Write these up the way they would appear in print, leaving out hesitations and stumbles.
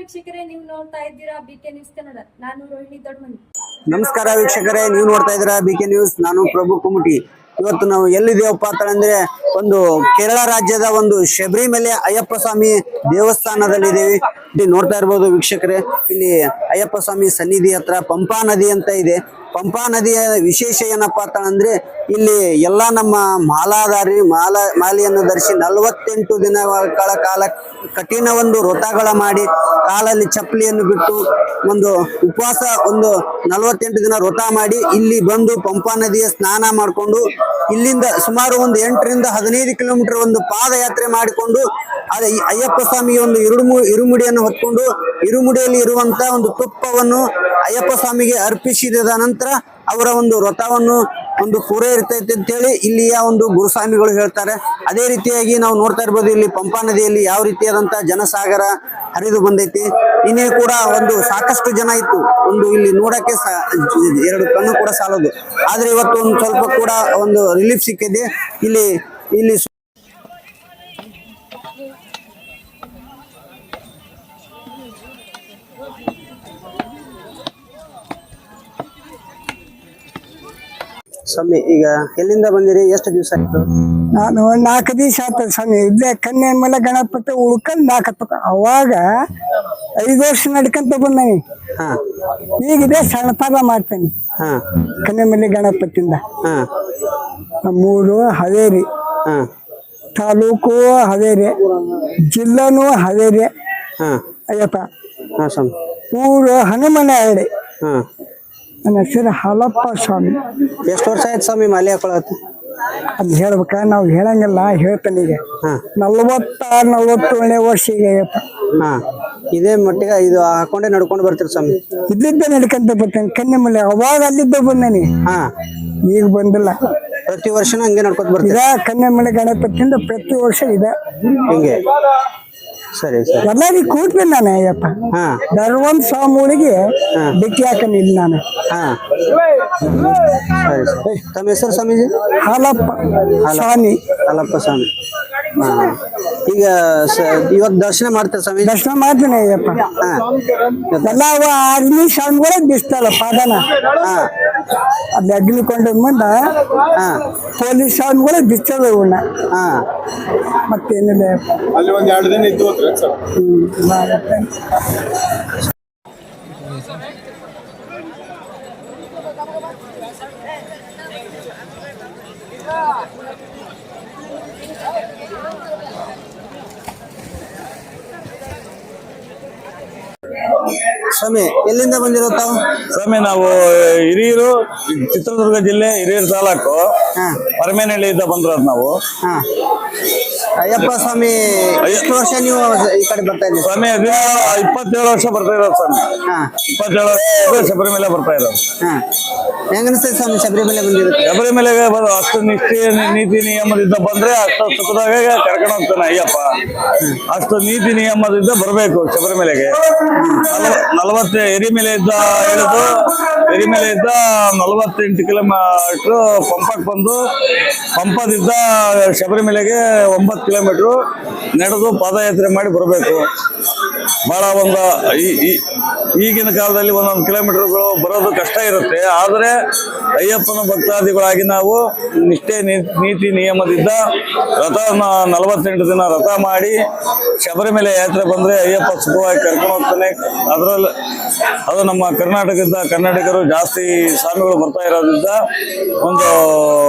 ವೀಕ್ಷಕರೇ, ನೀವು ನೋಡ್ತಾ ಇದ್ದೀರಾ ಬಿಕೆ ನ್ಯೂಸ್ ಕನ್ನಡ. ನಾನು ರೋಹಿಣಿ ದೊಡ್ಡಮನಿ. ನಮಸ್ಕಾರ ವೀಕ್ಷಕರೇ, ನೀವು ನೋಡ್ತಾ ಇದ್ದೀರಾ ಬಿಕೆ ನ್ಯೂಸ್. ನಾನು ಪ್ರಭು ಕುಮಟಿ. ಇವತ್ತು ನಾವು ಎಲ್ಲಿದ್ದೇವಪ್ಪ ಅಂತಂದ್ರೆ ಒಂದು ಕೇರಳ ರಾಜ್ಯದ ಒಂದು ಶಬರಿಮಲೆ ಅಯ್ಯಪ್ಪ ಸ್ವಾಮಿ ದೇವಸ್ಥಾನದಲ್ಲಿದ್ದೀವಿ. ಇಲ್ಲಿ ನೋಡ್ತಾ ಇರ್ಬೋದು ವೀಕ್ಷಕರೇ, ಇಲ್ಲಿ ಅಯ್ಯಪ್ಪ ಸ್ವಾಮಿ ಸನ್ನಿಧಿ ಹತ್ರ ಪಂಪಾ ನದಿ ಅಂತ ಇದೆ. ಪಂಪಾ ನದಿಯ ವಿಶೇಷ ಏನಪ್ಪಾ ಅಂತಂದ್ರೆ ಇಲ್ಲಿ ಎಲ್ಲಾ ನಮ್ಮ ಮಾಲಾಧಾರಿ ಮಾಲೆಯನ್ನು ಧರಿಸಿ 48 ದಿನಗಳ ಕಾಲ ಕಠಿಣ ಒಂದು ವ್ರತಗಳ ಮಾಡಿ ಕಾಲಲ್ಲಿ ಚಪ್ಪಲಿಯನ್ನು ಬಿಟ್ಟು ಒಂದು ಉಪವಾಸ ಒಂದು 48 ದಿನ ವ್ರತ ಮಾಡಿ ಇಲ್ಲಿ ಬಂದು ಪಂಪಾ ನದಿಯ ಸ್ನಾನ ಮಾಡಿಕೊಂಡು ಇಲ್ಲಿಂದ ಸುಮಾರು ಒಂದು 8 ರಿಂದ 15 ಕಿಲೋಮೀಟರ್ ಒಂದು ಪಾದಯಾತ್ರೆ ಮಾಡಿಕೊಂಡು ಅಯ್ಯಪ್ಪ ಸ್ವಾಮಿಗೆ ಒಂದು ಇರುಮುಡಿಯನ್ನು ಹೊತ್ಕೊಂಡು ಇರುಮುಡಿಯಲ್ಲಿ ಇರುವಂತ ಒಂದು ತುಪ್ಪವನ್ನು ಅಯ್ಯಪ್ಪ ಸ್ವಾಮಿಗೆ ಅರ್ಪಿಸಿದ ನಂತರ ಅವರ ಒಂದು ವ್ರತವನ್ನು ಒಂದು ಪೂರ ಇರ್ತೈತೆ ಅಂತೇಳಿ ಇಲ್ಲಿಯ ಒಂದು ಗುರುಸ್ವಾಮಿಗಳು ಹೇಳ್ತಾರೆ. ಅದೇ ರೀತಿಯಾಗಿ ನಾವು ನೋಡ್ತಾ ಇರ್ಬೋದು ಇಲ್ಲಿ ಪಂಪಾ ನದಿಯಲ್ಲಿ ಯಾವ ರೀತಿಯಾದಂತಹ ಜನಸಾಗರ ಹರಿದು ಬಂದೈತಿ. ಇನ್ನೇ ಕೂಡ ಒಂದು ಸಾಕಷ್ಟು ಜನ ಇತ್ತು, ಒಂದು ಇಲ್ಲಿ ನೋಡಕ್ಕೆ 2 ಕಣ್ಣು ಕೂಡ ಸಾಲದು. ಆದ್ರೆ ಇವತ್ತು ಒಂದು ಸ್ವಲ್ಪ ಕೂಡ ಒಂದು ರಿಲೀಫ್ ಸಿಕ್ಕಿದೆ. ಇಲ್ಲಿ ಸ್ವಾಮಿ, ಈಗ ಎಲ್ಲಿಂದ ಬಂದಿರಿ? ಎಷ್ಟು ದಿವಸ ಆಯ್ತು? ನಾನು 4 ದಿವಸ ಆಯ್ತು ಸ್ವಾಮಿ. ಇಲ್ಲೇ ಕನ್ಯೆ ಮೇಲೆ ಗಣಪತಿ ಉಳ್ಕೊಂಡ್ ನಾಲ್ಕತ್ತ ಅವಾಗ 5 ವರ್ಷ ನಡ್ಕೊಂತ ಬಂದನಿ. ಈಗಿದೆ ಸಣ್ಣ ಪಾದ ಮಾಡ್ತೇನೆ ಕನ್ಯೆ ಮೇಲೆ ಗಣಪತಿಯಿಂದ. 3 ಹಾವೇರಿ ತಾಲೂಕು, ಹಾವೇರಿ ಜಿಲ್ಲಾನು ಹಾವೇರಿ. ಅಯ್ಯಪ್ಪ ಊರು ಹನುಮನಹಳ್ಳಿ. ನನ್ನ ಹೆಸರು ಹಾಲಪ್ಪ ಸ್ವಾಮಿ. ಎಷ್ಟು ವರ್ಷ ಆಯ್ತು ಸ್ವಾಮಿ ಮಾಲೆ ಹಾಕೊಳತ್ತೆ? ಅದ್ ಹೇಳ್ಬೇಕ, ನಾವು ಹೇಳಂಗಿಲ್ಲ, ಹೇಳ್ತಾನೆ. ಈಗ 40-41ನೇ ವರ್ಷ ಈಗ ಅಯ್ಯಪ್ಪ. ಇದೇ ಮಟ್ಟಿಗೆ ಇದು ಹಾಕೊಂಡೆ ನಡ್ಕೊಂಡು ಬರ್ತೀರಿ ಸ್ವಾಮಿ? ಇದ್ದಿದ್ದೆ ನಡ್ಕೊಂತ ಬರ್ತೇನೆ ಕನ್ಯೆ ಮೇಲೆ. ಅವಾಗ ಅಲ್ಲಿದ್ದ ಬಂದೇನಿ, ಈಗ ಬಂದಿಲ್ಲ. ಪ್ರತಿ ವರ್ಷನೂ ಹಂಗೆ ನಡ್ಕೊತ ಬರ್ತೀರಾ? ಕನ್ಯೆ ಮೇಲೆ ಗಣಪತಿಯಿಂದ ಪ್ರತಿ ವರ್ಷ ಇದೆ ಹಿಂಗೆ. ಸರಿ ಸರಿ. ಎಲ್ಲರಿಗೂ ಕೂಡ್ತೇನೆ ನಾನು ಅಯ್ಯಪ್ಪ. ಧರ್ಮನ್ ಸ್ವಾಮಿಗಳಿಗೆ ಭೇಟಿ ಹಾಕನಿಲ್ಲ ನಾನು. ಸರಿ ಸರಿ. ತಮ್ಮ ಹೆಸರು ಸ್ವಾಮೀಜಿ? ಹಾಲಪ್ಪ ಸ್ವಾಮಿ. ಹಾಲಪ್ಪ ಸ್ವಾಮಿ. ಈಗ ಇವತ್ತು ದರ್ಶನ ಮಾಡ್ತಾರೆ ಸ್ವಾಮಿ? ದರ್ಶನ ಮಾಡ್ತೇನೆ ಅಯ್ಯಪ್ಪ. ಎಲ್ಲ ಅಗ್ನಿ ಸ್ವಾಮಿಗಳೇ ಬಿಸ್ತಲ್ಲ ಪಾದನ. ಅಲ್ಲಿ ಅಗ್ನಿ ಕೊಂಡ ಮುಂದ ಪೊಲೀಸ್ ಸ್ವಾಮಿಗಳೇ ಬಿಸ್ತದ ಇವನ್ನ. ಮತ್ತೇನಿಲ್ಲ. ಅಲ್ಲಿ ಒಂದ್ 2 ದಿನ ಇದ್ದು ಸ್ವಾಮಿ, ಎಲ್ಲಿಂದ ಬಂದಿರೋ ತಾವು? ಸ್ವಾಮಿ, ನಾವು ಹಿರಿಯೂರು, ಚಿತ್ರದುರ್ಗ ಜಿಲ್ಲೆ, ಹಿರಿಯೂರು ತಾಲೂಕು ಪರಮೇನಹಳ್ಳಿಯಿಂದ ಬಂದಿರೋದು ನಾವು. ಅಯ್ಯಪ್ಪ ಸ್ವಾಮಿ ಎಷ್ಟು ವರ್ಷ ನೀವು ಈ ಕಡೆ ಬರ್ತಾ ಇದ್ದೀರಿ ಸ್ವಾಮಿ? 27 ವರ್ಷ ಬರ್ತಾ ಇರೋದು ಸ್ವಾಮಿ. 27 ವರ್ಷ ಶಬರಿಮಲೆ ಬರ್ತಾ ಇರೋದು. ಹೆಂಗ ಅನಿಸ್ತದೆ ಸ್ವಾಮಿ ಶಬರಿಮಲೆ ಬಂದಿರುತ್ತೆ? ಶಬರಿಮಲೆಗೆ ಅಷ್ಟು ನಿಷ್ಠೆ ನೀತಿ ನಿಯಮದಿಂದ ಬಂದ್ರೆ ಅಷ್ಟು ಸುಖದಾಗ ಕರ್ಕೊಂಡು ಹೋಗ್ತಾನೆ ಅಯ್ಯಪ್ಪ. ಅಷ್ಟು ನೀತಿ ನಿಯಮದಿಂದ ಬರಬೇಕು ಶಬರಿಮಲೆಗೆ. 40 ಎರಿಮೆಲೆಯಿಂದ ಹಿಡಿದು ಎರಿಮೆಲೆಯಿಂದ 48 ಕಿಲೋಮೀಟರ್ ಪಂಪಕ್ಕೆ ಬಂದು ಪಂಪದಿಂದ ಶಬರಿಮಲೆಗೆ 9 ಕಿಲೋಮೀಟರ್ ನಡೆದು ಪಾದಯಾತ್ರೆ ಮಾಡಿ ಬರಬೇಕು. ಬಹಳ ಒಂದು ಈಗಿನ ಕಾಲದಲ್ಲಿ 1 ಕಿಲೋಮೀಟರ್ಗಳು ಬರೋದು ಕಷ್ಟ ಇರುತ್ತೆ. ಆದರೆ ಅಯ್ಯಪ್ಪನ ಭಕ್ತಾದಿಗಳಾಗಿ ನಾವು ನಿಷ್ಠೆ ನೀತಿ ನಿಯಮದಿಂದ ರಥ 48 ದಿನ ರಥ ಮಾಡಿ ಶಬರಿಮಲೆ ಯಾತ್ರೆ ಬಂದ್ರೆ ಅಯ್ಯಪ್ಪ ಸುಖವಾಗಿ ಕರ್ಕೊಂಡು ಹೋಗ್ತಾನೆ. ಅದರಲ್ಲಿ ಅದು ನಮ್ಮ ಕರ್ನಾಟಕರು ಜಾಸ್ತಿ ಸ್ವಾಮಿಗಳು ಬರ್ತಾ ಇರೋದ್ರಿಂದ ಒಂದು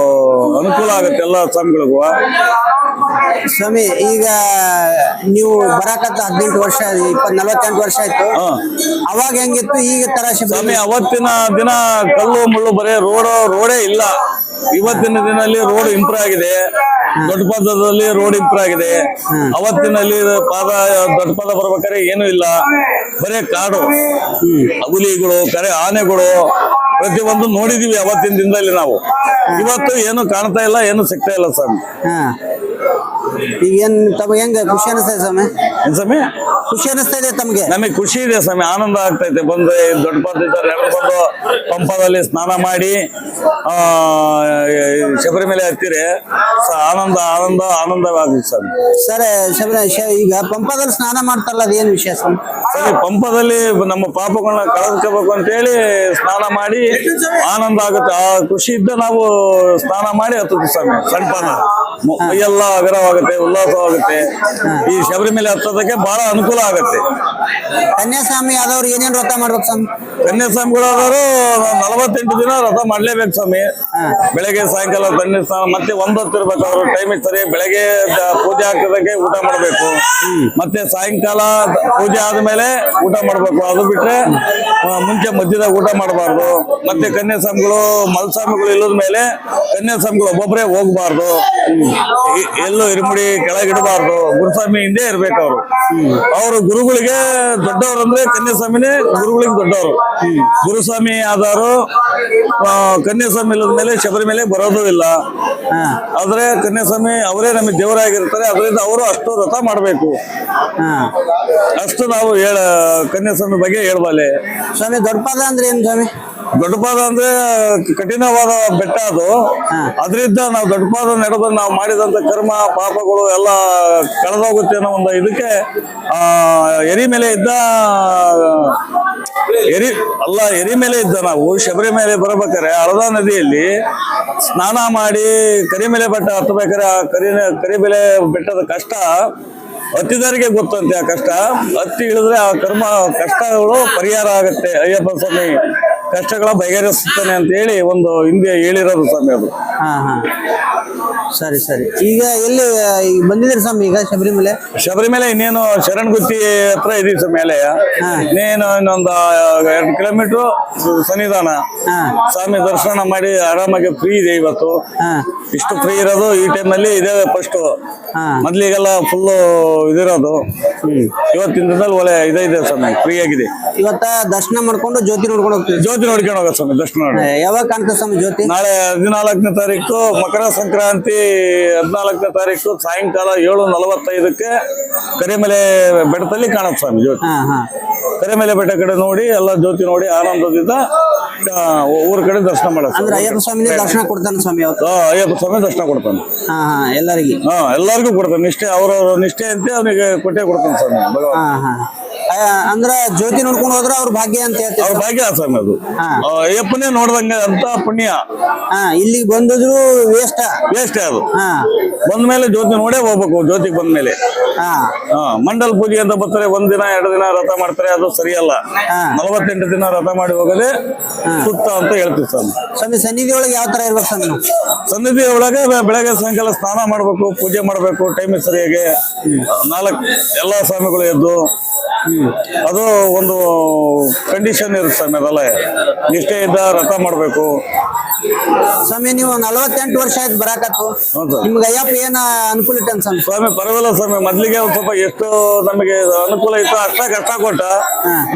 ಅನುಕೂಲ ಆಗುತ್ತೆ ಎಲ್ಲ ಸ್ವಾಮಿಗಳಿಗೂ. ಸ್ವಾಮಿ, ಈಗ ನೀವು ಬರಾಕತ್ತ 18 ವರ್ಷ 48 ವರ್ಷ ಆಯ್ತು. ಅವಾಗ ಹೆಂಗಿತ್ತು, ಈಗ ತರ ಸ್ವಾಮಿ? ಅವತ್ತಿನ ದಿನ ಕಲ್ಲು ಮುಳ್ಳು ಬರೇ ರೋಡೇ ಇಲ್ಲ. ಇವತ್ತಿನ ದಿನದಲ್ಲಿ ರೋಡ್ ಇಂಪ್ರೂವ್ ಆಗಿದೆ. ದೊಡ್ಡ ಪದದಲ್ಲಿ ರೋಡ್ ಇಂಪ್ರೂವ್ ಆಗಿದೆ. ಅವತ್ತಿನಲ್ಲಿ ದೊಡ್ಡ ಪದ ಬರ್ಬೇಕಾದ್ರೆ ಏನು ಇಲ್ಲ, ಬರೇ ಕಾಡು, ಹುಲಿಗಳು, ಕರೆ ಆನೆಗಳು ಪ್ರತಿಯೊಂದು ನೋಡಿದೀವಿ ಅವತ್ತಿನ ದಿನದಲ್ಲಿ ನಾವು. ಇವತ್ತು ಏನು ಕಾಣ್ತಾ ಇಲ್ಲ, ಏನು ಸಿಗ್ತಾ ಇಲ್ಲ ಸ್ವಾಮಿ. ಈಗ ಏನ್ ತಮಗೆ ಹೆಂಗ ಖುಷಿ ಅನಿಸ್ತದೆ ಸ್ವಾಮಿ? ಏನ್ ಸ್ವಾಮಿ? ಖುಷಿ ಅನಿಸ್ತಾ ಇದೆ ತಮ್ಗೆ? ನಮಗೆ ಖುಷಿ ಇದೆ ಸ್ವಾಮಿ, ಆನಂದ ಆಗ್ತೈತೆ. ಬಂದ್ರೆ ದೊಡ್ಡ ಪಾತ್ರಿದ್ದಾರೆ ಬಂದು ಪಂಪದಲ್ಲಿ ಸ್ನಾನ ಮಾಡಿ ಶಬರಿಮಲೆ ಹತ್ತಿರ ಆನಂದವಾಗುತ್ತೆ ಸ್ವಾಮಿ. ಸರ್ ಈಗ ಪಂಪದಲ್ಲಿ ಸ್ನಾನ ಮಾಡ್ತಾರಲ್ಲ, ಅದೇನು ವಿಷಯ ಸ್ವಾಮಿ? ಸರಿ, ಪಂಪದಲ್ಲಿ ನಮ್ಮ ಪಾಪಗಳನ್ನ ಕಳೆದ್ಕೋಬೇಕು ಅಂತ ಹೇಳಿ ಸ್ನಾನ ಮಾಡಿ ಆನಂದ ಆಗುತ್ತೆ. ಆ ಖುಷಿಯಿಂದ ನಾವು ಸ್ನಾನ ಮಾಡಿ ಹತ್ತುತ್ತೆ ಸ್ವಾಮಿ. ಸಣ್ಣ ಪಾದ ಎಲ್ಲ ಅಗರವಾಗುತ್ತೆ, ಉಲ್ಲಾಸವಾಗುತ್ತೆ. ಈ ಶಬರಿಮಲೆ ಹತ್ತೋದಕ್ಕೆ ಬಹಳ ಅನುಕೂಲ ಆಗುತ್ತೆ. ಕನ್ಯಾಸ್ವಾಮಿ ಆದವ್ರು ಏನೇನು ವ್ರತ ಮಾಡ್ಬೇಕು ಸ್ವಾಮಿ? ಕನ್ಯಾಸ್ವಾಮಿಗಳಾದವರು 48 ದಿನ ವ್ರತ ಮಾಡ್ಲೇಬೇಕು ಸ್ವಾಮಿ. ಬೆಳಗ್ಗೆ ಸಾಯಂಕಾಲ ತಣ್ಣೀರ್ ಸ್ನಾನ, ಮತ್ತೆ ಹೊತ್ತಿರ್ಬೇಕು. ಅವರು ಟೈಮಿಗೆ ಸರಿ ಬೆಳಗ್ಗೆ ಪೂಜೆ ಹಾಕೋದಕ್ಕೆ ಊಟ ಮಾಡ್ಬೇಕು, ಮತ್ತೆ ಸಾಯಂಕಾಲ ಪೂಜೆ ಆದ್ಮೇಲೆ ಊಟ ಮಾಡ್ಬೇಕು. ಅದು ಬಿಟ್ರೆ ಮುಂಚೆ ಮಧ್ಯದಾಗ ಊಟ ಮಾಡಬಾರ್ದು. ಮತ್ತೆ ಕನ್ಯಾಸ್ವಾಮಿಗಳು ಮಲ್ಸ್ವಾಮಿಗಳು ಇಲ್ಲದ ಮೇಲೆ ಕನ್ಯಾಸ್ವಾಮಿಗಳು ಒಬ್ಬೊಬ್ಬರೇ ಹೋಗ್ಬಾರ್ದು. ಎಲ್ಲೂ ಇರುಮುಡಿ ಕೆಳಗಿಡಬಾರ್ದು. ಗುರುಸ್ವಾಮಿ ಹಿಂದೆ ಇರ್ಬೇಕು. ಅವರು ಗುರುಗಳಿಗೆ ದೊಡ್ಡವರು ಅಂದ್ರೆ ಕನ್ಯಾಸ್ವಾಮಿನೇ ಗುರುಗಳಿಗೆ ದೊಡ್ಡವರು. ಗುರುಸ್ವಾಮಿ ಆದವರು ಕನ್ಯಾಸ್ವಾಮಿ ಇಲ್ಲದ ಮೇಲೆ ಶಬರಿಮಲೆ ಬರೋದು ಇಲ್ಲ. ಆದ್ರೆ ಕನ್ಯಾಸ್ವಾಮಿ ಅವರೇ ನಮಗೆ ದೇವರಾಗಿರ್ತಾರೆ. ಅದರಿಂದ ಅವರು ಅಷ್ಟು ವ್ರತ ಮಾಡ್ಬೇಕು. ಅಷ್ಟು ನಾವು ಕನ್ಯಾಸ್ವಾಮಿ ಬಗ್ಗೆ ಹೇಳ್ಬಲ್ಲೆ. ಸ್ವಾಮಿ ದೊಡ್ಡಪಾದ ಅಂದ್ರೆ ಏನ್ ಸ್ವಾಮಿ? ದೊಡ್ಡಪಾದ ಅಂದ್ರೆ ಕಠಿಣವಾದ ಬೆಟ್ಟ ಅದು. ಅದರಿಂದ ನಾವು ದೊಡ್ಡಪಾದ ನಡೆದು ನಾವು ಮಾಡಿದಂತ ಕರ್ಮ ಪಾಪಗಳು ಎಲ್ಲ ಕಳೆದೋಗುತ್ತೆ ಅನ್ನೋ ಒಂದು ಇದಕ್ಕೆ ಎರಿ ಮೇಲೆ ಇದ್ದ ನಾವು ಶಬರಿಮಲೆ ಬರಬೇಕಾರೆ ಹಳದಾ ನದಿಯಲ್ಲಿ ಸ್ನಾನ ಮಾಡಿ ಕರಿಮಲೆ ಬೆಟ್ಟ ಹತ್ತಬೇಕಾರೆ ಆ ಕರಿಮಲೆ ಬೆಟ್ಟದ ಕಷ್ಟ ಹತ್ತಿದವರಿಗೆ ಗೊತ್ತಂತೆ. ಆ ಕಷ್ಟ ಹತ್ತಿ ಇಳಿದ್ರೆ ಆ ಕಷ್ಟಗಳು ಪರಿಹಾರ ಆಗುತ್ತೆ. ಅಯ್ಯಪ್ಪ ಸ್ವಾಮಿ ಕಷ್ಟಗಳ ಬಗೆಹರಿಸುತ್ತಾನೆ ಅಂತ ಹೇಳಿ ಒಂದು ಹಿಂದೆ ಹೇಳಿರೋದು ಸ್ವಾಮಿ ಅದು. ಸರಿ ಈಗ ಎಲ್ಲಿ ಬಂದಿದ್ದೀರಿ ಸ್ವಾಮಿ? ಈಗ ಶಬರಿಮಲೆ ಇನ್ನೇನು ಶರಣಗುತ್ತಿ ಹತ್ರ ಇದೀವಿ ಸ್ವಾಮಿ. ಮೇಲೆ ಇನ್ನೇನು ಇನ್ನೊಂದು 2 ಕಿಲೋಮೀಟರ್ ಸನ್ನಿಧಾನ. ಸ್ವಾಮಿ ದರ್ಶನ ಮಾಡಿ ಆರಾಮಾಗಿ ಫ್ರೀ ಇದೆ ಇವತ್ತು. ಇಷ್ಟು ಫ್ರೀ ಇರೋದು ಈ ಟೈಮಲ್ಲಿ ಇದೆ. ಫಸ್ಟ್ ಮೊದ್ಲಿಗೆಲ್ಲ ಫುಲ್ ಇದಿರೋದು. ಇವತ್ತಿನ ದಿನದಲ್ಲಿ ಒಳ್ಳೆ ಇದೆ ಸ್ವಾಮಿ, ಫ್ರೀ ಆಗಿದೆ. ಇವತ್ತ ದರ್ಶನ ಮಾಡ್ಕೊಂಡು ಜ್ಯೋತಿ ನೋಡ್ಕೊಂಡು ಹೋಗ್ತೀವಿ. ಜ್ಯೋತಿ ನೋಡ್ಕೊಂಡು ಹೋಗೋದು ಸ್ವಾಮಿ. ದರ್ಶನ ಯಾವಾಗ ಕಾಣ್ತದೆ ಸ್ವಾಮಿ ಜ್ಯೋತಿ? ನಾಳೆ 14ನೇ ತಾರೀಕು ಮಕರ ಸಂಕ್ರಾಂತಿ. 14ನೇ ತಾರೀಕು ಸಾಯಂಕಾಲ 7:45ಕ್ಕೆ ಕರಿಮಲೆ ಬೆಟ್ಟದಲ್ಲಿ ಕಾಣುತ್ತೆ ಸ್ವಾಮಿ ಜ್ಯೋತಿ. ಕರಿಮಲೆ ಬೆಟ್ಟ ಕಡೆ ನೋಡಿ ಎಲ್ಲ ಜ್ಯೋತಿ ನೋಡಿ ಆನಂದದಿಂದ ಊರ ಕಡೆ ದರ್ಶನ ಮಾಡೋದು. ಅಂದ್ರೆ ಅಯ್ಯಪ್ಪ ಸ್ವಾಮಿ ದರ್ಶನ ಕೊಡ್ತಾನೆ ಸ್ವಾಮಿ ಅವತ್ತು? ಅಯ್ಯಪ್ಪ ಸ್ವಾಮಿ ದರ್ಶನ ಕೊಡ್ತಾನೆ ಎಲ್ಲರಿಗೂ ಕೊಡ್ತಾನೆ. ನಿಷ್ಠೆ ಅವ್ರವ್ರ ನಿಷ್ಠೆ ಅಂತ ಅವನಿಗೆ ಕೊಟ್ಟೆ ಕೊಡ್ತಾನೆ ಸ್ವಾಮಿ ಭಗವಾನ್. ಅಂದ್ರ ಜ್ಯೋತಿ ನೋಡ್ಕೊಂಡು ಹೋದ್ರ ಅವ್ರ ಭಾಗ್ಯ ಅಂತ ಹೇಳ್ತಾರೆ. ಅವ್ರ ಭಾಗ್ಯ ಸ್ವಾಮಿ ಅದು. ಅಯ್ಯಪ್ಪನೇ ನೋಡ್ದಂಗ ಅಂತ ಪುಣ್ಯ. ಇಲ್ಲಿಗೆ ಬಂದಿದ್ರು ವೇಸ್ಟ್ ಅದು. ಬಂದ್ಮೇಲೆ ಜ್ಯೋತಿ ನೋಡೇ ಹೋಗ್ಬೇಕು. ಜ್ಯೋತಿಗೆ ಬಂದ್ಮೇಲೆ ಮಂಡಲ್ ಪೂಜೆ ಅಂತ ಬರ್ತಾರೆ. 1 ದಿನ 2 ದಿನ ವ್ರತ ಮಾಡ್ತಾರೆ. ಅದು ಸರಿಯಲ್ಲ. 48 ದಿನ ವ್ರತ ಮಾಡಿ ಹೋಗೋದೇ ಸುತ್ತ ಅಂತ ಹೇಳ್ತೀವಿ ಸ್ವಾಮಿ. ಸ್ವಾಮಿ ಸನ್ನಿಧಿ ಒಳಗೆ ಯಾವ ತರ ಇರ್ಬೇಕು ಸ್ವಾಮಿ? ಸನ್ನಿಧಿ ಒಳಗೆ ಬೆಳಗ್ಗೆ ಸಾಯಂಕಾಲ ಸ್ನಾನ ಮಾಡ್ಬೇಕು, ಪೂಜೆ ಮಾಡ್ಬೇಕು ಟೈಮಿಗೆ ಸರಿಯಾಗಿ. 4 ಎಲ್ಲಾ ಸ್ವಾಮಿಗಳು ಎದ್ದು ಅದು ಒಂದು ಕಂಡೀಷನ್ ಇರುತ್ತೆ ಸ್ವಾಮಿ. ಅದೆಲ್ಲ ನಿಷ್ಠೆಯಿಂದ ವ್ರತ ಮಾಡ್ಬೇಕು ಸ್ವಾಮಿ. ನೀವು 48 ವರ್ಷ ಆಯ್ತು ಬರಾಕತ್ತು. ನಿಮ್ಗೆ ಅಯ್ಯಪ್ಪ ಏನ ಅನುಕೂಲ ಇಟ್ಟ ಸ್ವಾಮಿ? ಪರವಾಗಿಲ್ಲ ಸ್ವಾಮಿ. ಮೊದ್ಲಿಗೆ ಒಂದ್ ಸ್ವಲ್ಪ ಎಷ್ಟು ನಮಗೆ ಅನುಕೂಲ ಇತ್ತು ಅಷ್ಟ ಕಷ್ಟ ಕೊಟ್ಟ.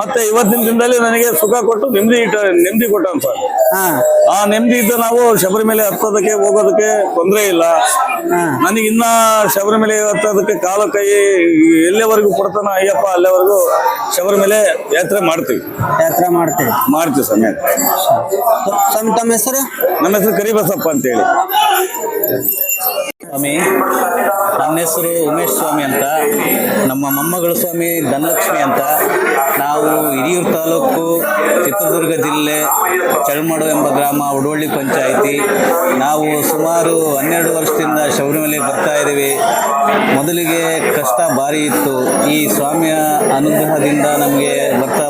ಮತ್ತೆ ಇವತ್ತಿನ ದಿನದಲ್ಲಿ ನನಗೆ ಸುಖ ಕೊಟ್ಟು ನೆಮ್ಮದಿ ಕೊಟ್ಟ ಸ್ವಾಮಿ. ಆ ನೆಮ್ಮದಿಯಿಂದ ನಾವು ಶಬರಿಮಲೆ ಹತ್ತೋದಕ್ಕೆ ಹೋಗೋದಕ್ಕೆ ತೊಂದರೆ ಇಲ್ಲ. ನನಗೆ ಇನ್ನ ಶಬರಿಮಲೆ ಹತ್ತೋದಕ್ಕೆ ಕಾಲು ಕೈ ಎಲ್ಲಿವರೆಗೂ ಕೊಡ್ತಾನ ಅಯ್ಯಪ್ಪ ಅಲ್ಲಿವರೆಗೂ ಶಬರಿಮಲೆ ಯಾತ್ರೆ ಮಾಡ್ತೀವಿ ಸ್ವಾಮಿ. ತಮ್ಮ ಹೆಸರು? ನಮ್ಮ ಹೆಸರು ಕರಿಬಸಪ್ಪ ಅಂತೇಳಿ. ಸ್ವಾಮಿ, ನನ್ನ ಹೆಸರು ಉಮೇಶ್ ಸ್ವಾಮಿ ಅಂತ. ನಮ್ಮ ಮೊಮ್ಮಗಳು ಸ್ವಾಮಿ ಧನಲಕ್ಷ್ಮಿ ಅಂತ. ನಾವು ಹಿರಿಯೂರು ತಾಲೂಕು, ಚಿತ್ರದುರ್ಗ ಜಿಲ್ಲೆ, ಚಳಮಡು ಎಂಬ ಗ್ರಾಮ, ಉಡವಳ್ಳಿ ಪಂಚಾಯಿತಿ. ನಾವು ಸುಮಾರು 12 ವರ್ಷದಿಂದ ಶಬರಿಮಲೆಗೆ ಬರ್ತಾ ಇದ್ದೀವಿ. ಮೊದಲಿಗೆ ಕಷ್ಟ ಭಾರಿ ಇತ್ತು. ಈ ಸ್ವಾಮಿಯ ಅನುಗ್ರಹದಿಂದ ನಮಗೆ ಬರ್ತಾ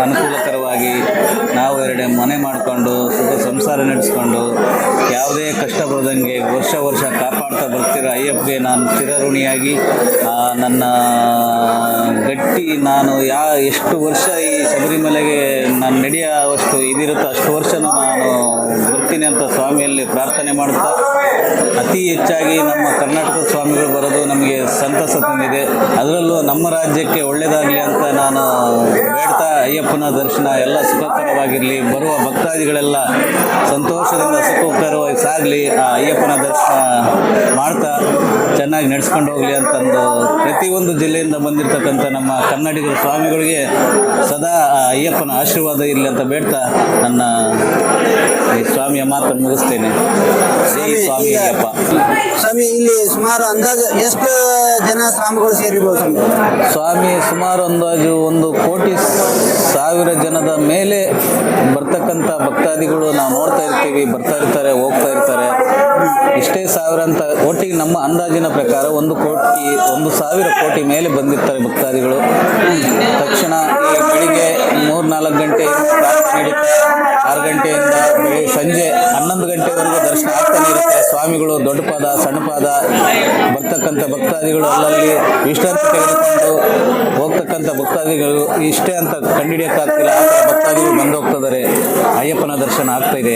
ಅನುಕೂಲಕರವಾಗಿ ನಾವು 2 ಮನೆ ಮಾಡಿಕೊಂಡು ಸುಖ ಸಂಸಾರ ನಡೆಸ್ಕೊಂಡು ಯಾವುದೇ ಕಷ್ಟ ಬರದಂಗೆ ವರ್ಷ ಕಾಪಾಡ್ತಾ ಬರ್ತಿರೋ ಅಯ್ಯಪ್ಪಗೆ ನಾನು ಚಿರಋಣಿಯಾಗಿ ನನ್ನ ನಾನು ಎಷ್ಟು ವರ್ಷ ಈ ಶಬರಿಮಲೆಗೆ ನಾನು ನಡೆಯುವಷ್ಟು ಇದಿರುತ್ತೋ ಅಷ್ಟು ವರ್ಷನೂ ನಾನು ಬರ್ತೀನಿ ಅಂತ ಸ್ವಾಮಿಯಲ್ಲಿ ಪ್ರಾರ್ಥನೆ ಮಾಡ್ತಾ, ಅತಿ ಹೆಚ್ಚಾಗಿ ನಮ್ಮ ಕರ್ನಾಟಕದ ಸ್ವಾಮಿಗಳು ಬರೋದು ನಮಗೆ ಸಂತಸ ತಂದಿದೆ. ಅದರಲ್ಲೂ ನಮ್ಮ ರಾಜ್ಯಕ್ಕೆ ಒಳ್ಳೆಯದಾಗಲಿ ಅಂತ ನಾನು ಬೇಡ್ತಾ, ಅಯ್ಯಪ್ಪನ ದರ್ಶನ ಎಲ್ಲ ಸುಖಕರವಾಗಿರಲಿ, ಬರುವ ಭಕ್ತಾದಿಗಳೆಲ್ಲ ಸಂತೋಷದಿಂದ ಸುಖಕರವಾಗಿ ಸಾಗಲಿ, ಆ ಅಯ್ಯಪ್ಪನ ದರ್ಶನ ಮಾಡ್ತಾ ಚೆನ್ನಾಗಿ ನಡೆಸ್ಕೊಂಡು ಹೋಗಲಿ ಅಂತಂದು ಪ್ರತಿಯೊಂದು ಜಿಲ್ಲೆಯಿಂದ ಬಂದಿರತಕ್ಕಂಥ ನಮ್ಮ ಕನ್ನಡಿಗರ ಸ್ವಾಮಿಗಳಿಗೆ ಸದಾ ಆ ಅಯ್ಯಪ್ಪನ ಆಶೀರ್ವಾದ ಇರಲಿ ಅಂತ ಬೇಡ್ತಾ ನನ್ನ ಈ ಸ್ವಾಮಿಯ ಮಾತನ್ನು ಮುಗಿಸ್ತೇನೆ. ಜೈ ಸ್ವಾಮಿ ಅಯ್ಯಪ್ಪ. ಸ್ವಾಮಿ, ಇಲ್ಲಿ ಸುಮಾರು ಅಂದಾಜು ಎಷ್ಟು ಜನ ಸ್ವಾಮಿಗಳು ಸೇರಿರ್ಬೋದು ಸ್ವಾಮಿ? ಸುಮಾರು ಅಂದಾಜು 1,00,00,000 ಜನದ ಮೇಲೆ ಬರ್ತಕ್ಕಂಥ ಭಕ್ತಾದಿಗಳು ನಾವು ನೋಡ್ತಾ ಇರ್ತೀವಿ, ಬರ್ತಾ ಇರ್ತಾರೆ, ಹೋಗ್ತಾ ಇರ್ತಾರೆ. ಇಷ್ಟೇ ಸಾವಿರ ಅಂತ ಒಟ್ಟಿಗೆ ನಮ್ಮ ಅಂದಾಜಿನ ಪ್ರಕಾರ 1,000 ಕೋಟಿ ಮೇಲೆ ಬಂದಿರ್ತಾರೆ ಭಕ್ತಾದಿಗಳು. ತಕ್ಷಣ ಈ ಬೆಳಿಗ್ಗೆ 3-4 ಗಂಟೆ ಪ್ರಾರ್ಥನೆ ನಡೀತಾ 6 ಗಂಟೆಯಿಂದ ಸಂಜೆ 11 ಗಂಟೆವರೆಗೂ ದರ್ಶನ ಆಗ್ತಾನೆ ಇರುತ್ತೆ. ಸ್ವಾಮಿಗಳು ದೊಡ್ಡ ಪಾದ ಸಣ್ಣ ಪಾದ ಬರ್ತಕ್ಕಂಥ ಭಕ್ತಾದಿಗಳು ಅಲ್ಲಲ್ಲಿ ವಿಶ್ರಾಂತಿ ತೆಗೆದುಕೊಂಡು ಹೋಗ್ತಕ್ಕಂಥ ಭಕ್ತಾದಿಗಳು ಇಷ್ಟೇ ಅಂತ ಕಂಡುಹಿಡಿಯೋಕ್ಕಾಗ್ತಿಲ್ಲ, ಆ ಥರ ಭಕ್ತಾದಿಗಳು ಬಂದು ಹೋಗ್ತಿದ್ದಾರೆ. ಅಯ್ಯಪ್ಪನ ದರ್ಶನ ಆಗ್ತಾ ಇದೆ.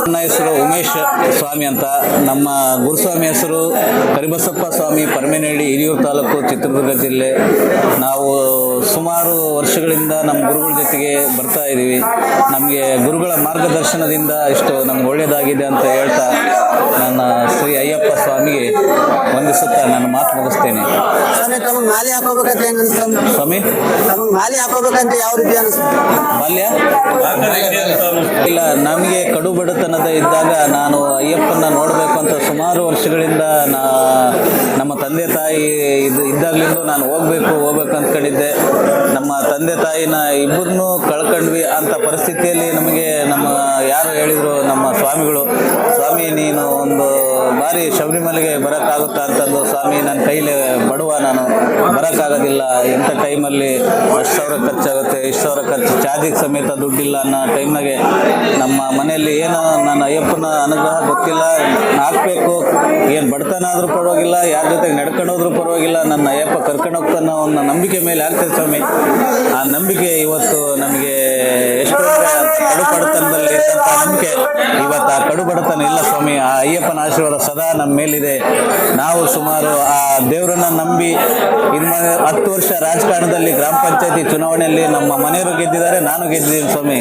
ನನ್ನ ಹೆಸರು ಉಮೇಶ್ ಸ್ವಾಮಿ ಅಂತ. ನಮ್ಮ ಗುರುಸ್ವಾಮಿ ಹೆಸರು ಕರಿಬಸಪ್ಪ ಸ್ವಾಮಿ, ಪರಮೇನಹಳ್ಳಿ, ಹಿರಿಯೂರು ತಾಲೂಕು, ಚಿತ್ರದುರ್ಗ ಜಿಲ್ಲೆ. ನಾವು ಸುಮಾರು ವರ್ಷಗಳಿಂದ ನಮ್ಮ ಗುರುಗಳ ಜೊತೆಗೆ ಬರ್ತಾ ಇದ್ದೀವಿ. ನಮಗೆ ಗುರುಗಳ ಮಾರ್ಗದರ್ಶನದಿಂದ ಇಷ್ಟು ನಮ್ಗೆ ಒಳ್ಳೆಯದಾಗಿದೆ ಅಂತ ಹೇಳ್ತಾ ನನ್ನ ಶ್ರೀ ಅಯ್ಯಪ್ಪ ಸ್ವಾಮಿಗೆ ವಂದಿಸುತ್ತಾ ನನ್ನ ಮಾತು ಮುಗಿಸ್ತೇನೆ. ತಮಗೆ ಮಾಲೆ ಹಾಕೋಬೇಕಂತ ಹೆಂಗ ಅನ್ಸ್ತದೆ ಸ್ವಾಮಿ? ತಮಗೆ ಮಾಲೆ ಹಾಕೋಬೇಕಂತ ಯಾವ ರೀತಿ ಅನಿಸ್ತದೆ? ಬಾಲ್ಯ ಇಲ್ಲ, ನಮಗೆ ಕಡು ಬಡತನದ ಇದ್ದಾಗ ನಾನು ಅಯ್ಯಪ್ಪನ ನೋಡಬೇಕು ಅಂತ ಸುಮಾರು ವರ್ಷಗಳಿಂದ ನಮ್ಮ ತಂದೆ ತಾಯಿ ಇದ್ದಾಗಲಿಂದ ನಾನು ಹೋಗ್ಬೇಕು ಅಂದ್ಕೊಂಡಿದ್ದೆ. ನಮ್ಮ ತಂದೆ ತಾಯಿನ ಇಬ್ಬರನ್ನೂ ಕಳ್ಕೊಂಡ್ವಿ ಅಂತ ಪರಿಸ್ಥಿತಿಯಲ್ಲಿ ನಮಗೆ ಯಾರು ಹೇಳಿದರು, ನಮ್ಮ ಸ್ವಾಮಿಗಳು, ಸ್ವಾಮಿ ನೀನು ಒಂದು ಬಾರಿ ಶಬರಿಮಲೆಗೆ ಬರೋಕ್ಕಾಗುತ್ತಾ ಅಂತಂದು. ಸ್ವಾಮಿ ನನ್ನ ಕೈಲಿ ಬಡವ, ನಾನು ಬರೋಕ್ಕಾಗೋದಿಲ್ಲ, ಇಂಥ ಟೈಮಲ್ಲಿ ಅಷ್ಟು ಸಾವಿರ ಖರ್ಚಾಗುತ್ತೆ, ಇಷ್ಟು ಸಾವಿರ ಖರ್ಚು, ಚಾರ್ಜಿಗೆ ಸಮೇತ ದುಡ್ಡಿಲ್ಲ ಅನ್ನೋ ಟೈಮ್ನಾಗೆ ನಮ್ಮ ಮನೆಯಲ್ಲಿ ಏನೋ ನನ್ನ ಅಯ್ಯಪ್ಪನ ಅನುಗ್ರಹ ಗೊತ್ತಿಲ್ಲ, ಹಾಕಬೇಕು, ಏನು ಬಡತನ ಆದರೂ ಪರವಾಗಿಲ್ಲ, ಯಾರ ಜೊತೆಗೆ ನಡ್ಕೊಂಡೋದ್ರೂ ಪರವಾಗಿಲ್ಲ, ನನ್ನ ಅಯ್ಯಪ್ಪ ಕರ್ಕೊಂಡು ಹೋಗ್ತಾನೋ ಅನ್ನೋ ನಂಬಿಕೆ ಮೇಲೆ ಆಗ್ತದೆ ಸ್ವಾಮಿ. ಆ ನಂಬಿಕೆ ಇವತ್ತು ನಮಗೆ ಎಷ್ಟು ಕಡು ಬಡತನದಲ್ಲಿ ಇದ್ದಂಥ ನಂಬಿಕೆ ಇವತ್ತು ಆ ಕಡು ಬಡತನ ಇಲ್ಲ ಸ್ವಾಮಿ. ಆ ಅಯ್ಯಪ್ಪನ ಆಶೀರ್ವಾದ ಸದಾ ನಮ್ಮ ಮೇಲಿದೆ. ನಾವು ಸುಮಾರು ಆ ದೇವರನ್ನ ನಂಬಿ 10 ವರ್ಷ ರಾಜಕಾರಣದಲ್ಲಿ ಗ್ರಾಮ ಪಂಚಾಯತಿ ಚುನಾವಣೆಯಲ್ಲಿ ನಮ್ಮ ಮನೆಯವರು ಗೆದ್ದಿದ್ದಾರೆ, ನಾನು ಗೆದ್ದಿದ್ದೀನಿ ಸ್ವಾಮಿ.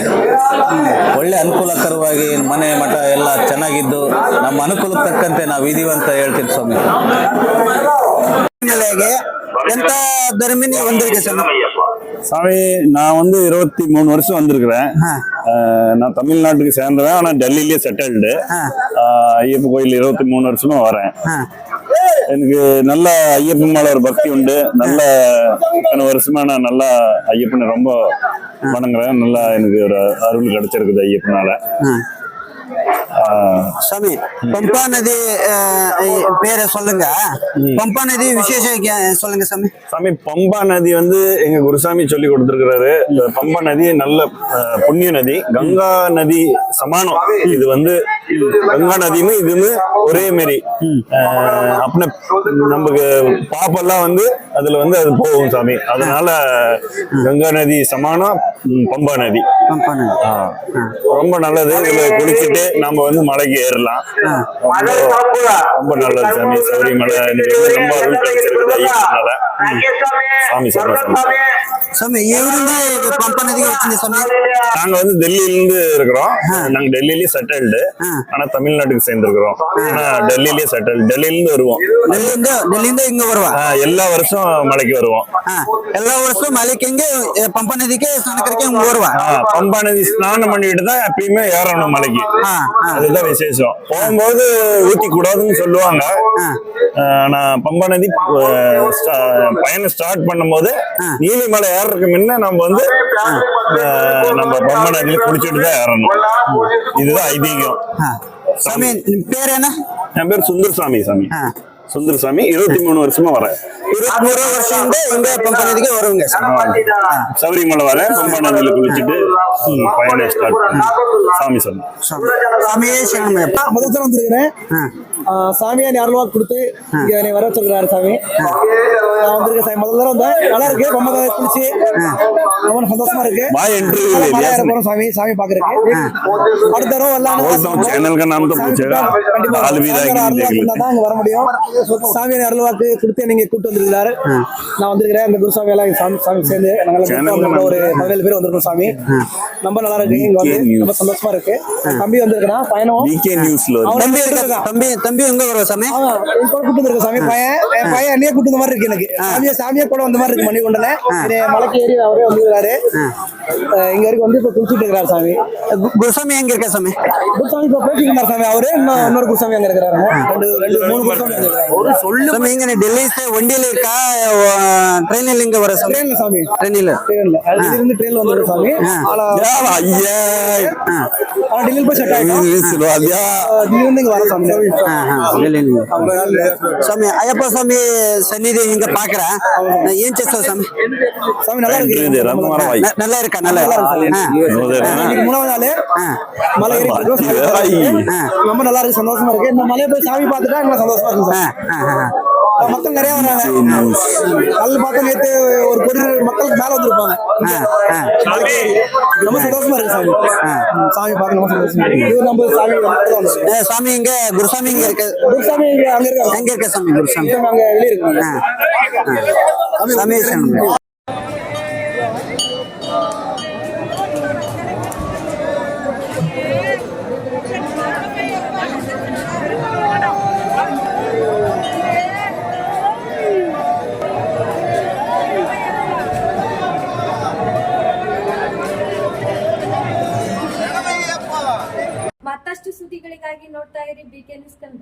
ಒಳ್ಳೆ ಅನುಕೂಲಕರವಾಗಿ ಮನೆ ಮಠ ಎಲ್ಲ ಚೆನ್ನಾಗಿದ್ದು ನಮ್ಮ ಅನುಕೂಲಕ್ಕೆ ತಕ್ಕಂತೆ ನಾವು ಇದೀವಿ ಅಂತ ಹೇಳ್ತೀನಿ ಸ್ವಾಮಿ. ಎಂತ ಧರ್ಮಿನಿ வந்திருக்கேன் சாமி, நான் 23 வருஷம் வந்திருக்கிறேன். நான் தமிழ்நாட்டுக்கு சேர்ந்தவன், ஆனா டெல்லியிலேயே செட்டில்டு. ஐயப்ப கோயில் 23 வருஷமா வரேன். எனக்கு நல்ல ஐயப்பன் மேல ஒரு பக்தி உண்டு. நல்ல இத்தனை வருஷமா நான் நல்லா ஐயப்பனை ரொம்ப வணங்குறேன். நல்லா எனக்கு ஒரு அருள் கிடைச்சிருக்குது ஐயப்பனால. சாமி, பம்பா நதி பேரை சொல்லுங்க. பம்பா நதி விசேஷம் சொல்லுங்க சாமி. சாமி, பம்பா நதி எங்க குருசாமி சொல்லி கொடுத்திருக்கிறாரு. பம்பா நதி நல்ல புண்ணிய நதி, கங்கா நதி சமானம். இது கங்கா நதியும் இதுன்னு ஒரே மாரி. அப்படி நமக்கு பாப்பெல்லாம் அதுல அது போகும் சாமி. அதனால கங்கா நதி சமானம் பம்பா நதி. ரொம்ப நல்லது. இதுல குளிச்சுட்டு நம்ம மலைக்கு ஏறலாம். ரொம்ப நல்லது சாமி. சபரிமலை ரொம்ப அருள் கிடைச்சிருக்குது ஐயப்பனால. சாமி சாமி, பம்பா நதிக்கு வச்சிருந்த சாமி. நாங்க டெல்லியில இருந்து இருக்கிறோம். நாங்க டெல்லியிலேயே செட்டில்டு, ஆனா தமிழ்நாட்டுக்கு சேர்ந்திருக்கிறோம். ஆனா டெல்லியிலேயே செட்டில். டெல்லியில இருந்து வருவோம். டெல்லியில இங்க வருவோம். எல்லா வருஷம் மலைக்கு வருவோம். எல்லா வருஷம் மலைக்கு இங்க பம்பா நதிக்கு ஸ்நானக்கரைக்கு இங்க வருவோம். பம்பா நதி ஸ்நானம் பண்ணிட்டு தான் எப்பயுமே ஏறணும் மலைக்கு. அதுதான் விசேஷம். போகும்போது ஊத்தி கூடாதுன்னு சொல்லுவாங்க. ஆனா பம்பா நதி பயணம் ஸ்டார்ட் பண்ணும்போது நீலிமலை ஏறதுக்கு முன்ன நம்ம நம்ம பம்பா நதியில குளிச்சுட்டு தான் ஏறணும். இதுதான் ஐதீகம். சாமி, பேர் என்ன? என் பேர் சுந்தரசாமி சாமி. சுந்தரசாமி. 23 வருஷமா வரேன். 23 வருஷம் இங்க பம்பா நதிக்கு வருவீங்க. சபரிமலை வரேன், பம்பா நதியில குளிச்சுட்டு பயணம் ஸ்டார்ட் பண்ணேன். சாமி சாமியே சரணம். வந்துருக்கிறேன். சாமியை அருள்வாக்கு கொடுத்து இங்க என்னை வர சொல்கிறாரு சாமி. நான் வந்திருக்கேன் சாமி. முதல்ல தடவை வந்தேன், நல்லா இருக்கு. ரொம்ப குளிச்சு ரொம்ப சந்தோஷமா இருக்கு. மலையாற போறோம் சாமி, சாமி பாக்குறதுக்கு. அடுத்த தடவை चैनल का नाम तो पूछेगा दाल भी தான் அங்க வர முடியும். சாமியை அருள்வாக்கு கொடுத்து நீங்க கூட்டு வந்திருக்கிறாரு. நான் வந்திருக்கிறேன். இந்த குருசாமி எல்லாம் சாமி சேர்ந்து நாங்க ஒரு 17 பேர் வந்திருக்கோம் சாமி. ரொம்ப நல்லா இருக்கு. இங்க வந்து ரொம்ப சந்தோஷமா இருக்கு. தம்பி வந்திருக்கிறான் பையனும். बीके न्यूज़ लो தம்பி எங்க வரும் சாமி? கூட்டு வந்திருக்க சாமி. பையன் என்னையே கூட்டு வந்த மாதிரி இருக்கு எனக்கு. சாமியா கூட வந்த மாதிரி இருக்கு. மணிகொண்டல மலைக்கு ஏறி அவரே வந்துருக்காரு. இங்க வரைக்கும் வந்து இப்ப குளிச்சுட்டு இருக்கிறார் சாமி. குருசாமி எங்க இருக்க சாமி? குருசாமி இப்ப பேசிட்டு இருந்தார் சாமி. அவரு இன்னொரு குருசாமி அங்க இருக்கிறாரு. 2-3 குருசாமி அங்க இருக்காரு. சாமி இங்க டெல்லி வண்டியில இருக்கா ட்ரெயினில் இங்க வர சாமி? ட்ரெயின்ல சாமி. ட்ரெயினில் இருந்து ட்ரெயின்ல வந்துருக்கு சாமி. ஆனா டெல்லியில் போய் செட் ஆயிடும். திடீர்னு இங்க வர சாமி. స్వామి అయ్యప్ప స్వామి సన్నిధి ఇంకా పాకరా ఏం చేస్తావు స్వామి? சாமி நல்லா இருக்கு. நல்லா இருக்கா? நல்லா மூணாவது நாள் மலை ஏறி ரொம்ப நல்லா இருக்கு. சந்தோஷமா இருக்கு. இந்த மலையை போய் சாமி பார்த்துட்டா எனக்கு சந்தோஷமா இருக்கு சார். மக்கள் நிறைய வராங்க. கல் பார்த்தா நேற்று ஒரு கொடி மக்களுக்கு மேல வந்திருப்பாங்க. ரொம்ப சந்தோஷமா இருக்கு சாமி. சாமி பார்க்க ரொம்ப சந்தோஷமா இருக்கு. இது நம்ம சாமி சாமி இங்க குருசாமி இங்க இருக்கு. குருசாமி அங்க இருக்காங்க. எங்க இருக்க சாமி? குருசாமி அங்க வெளியே இருக்காங்க. சாமி ಮತ್ತಷ್ಟು ಸುದ್ದಿಗಳಿಗಾಗಿ ನೋಡ್ತಾ ಇರಿ BK ನ್ಯೂಸ್ ಕನ್ನಡ.